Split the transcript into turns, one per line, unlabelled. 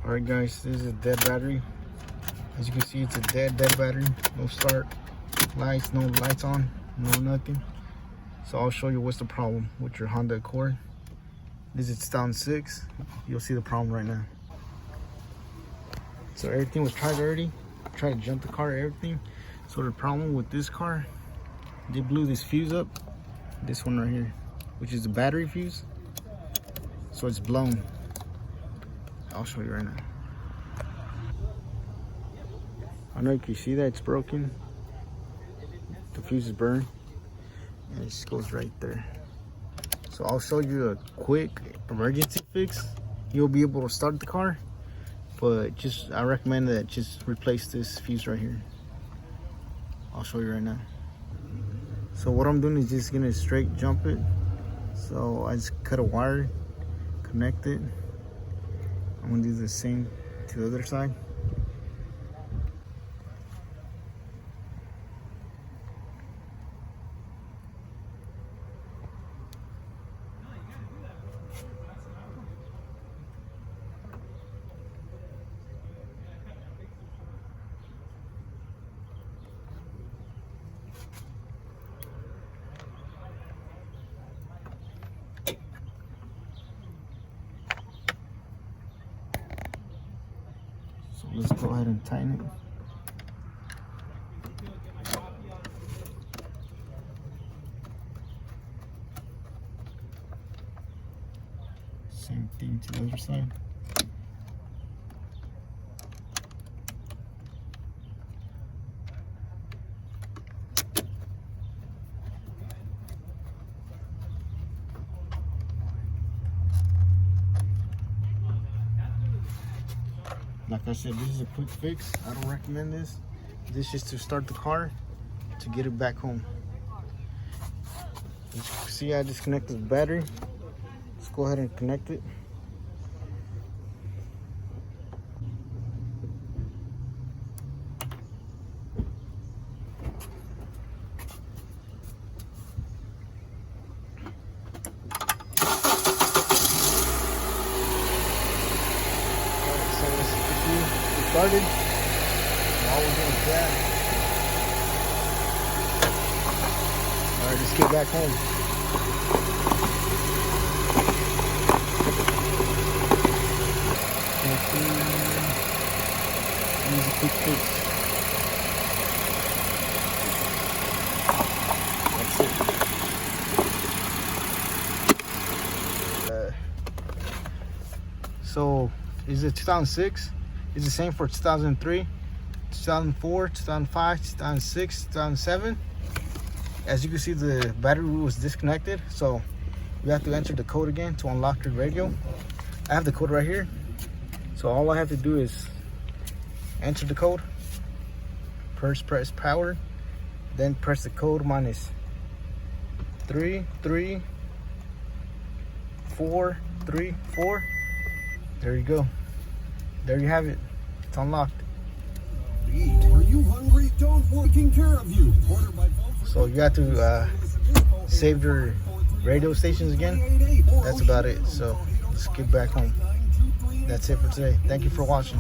Alright guys, this is a dead battery. As you can see, it's a dead battery. No start lights, no lights on, no nothing. So I'll show you what's the problem with your Honda Accord. This is 2006. You'll see the problem right now. So everything was tried already. I tried to jump the car, everything. So the problem with this car, they blew this fuse up. This one right here, which is the battery fuse. So it's blown. I'll show you right now. I know you can see that it's broken. The fuse is burned. And it just goes right there. So I'll show you a quick emergency fix. You'll be able to start the car. But I recommend that just replace this fuse right here. I'll show you right now. So what I'm doing is just gonna straight jump it. So I just cut a wire, connect it. I'm gonna do the same to the other side. So let's go ahead and tighten it. Same thing to the other side. Like I said, this is a quick fix. I don't recommend this. This is to start the car to get it back home. As you can see, I disconnected the battery. Let's go ahead and connect it. Started. Now we're doing that. Alright, let's get back home. Use a quick fix. That's it. So, is it 2006? It's the same for 2003, 2004, 2005, 2006, 2007. As you can see, the battery was disconnected, so you have to enter the code again to unlock your radio. I have the code right here, so all I have to do is enter the code, first press power, then press the code minus 33434. There you go. There you have it. It's unlocked.
Are you hungry? Don't taking care of you.
So you got to save your radio stations again. That's about it. So let's get back home. That's it for today. Thank you for watching.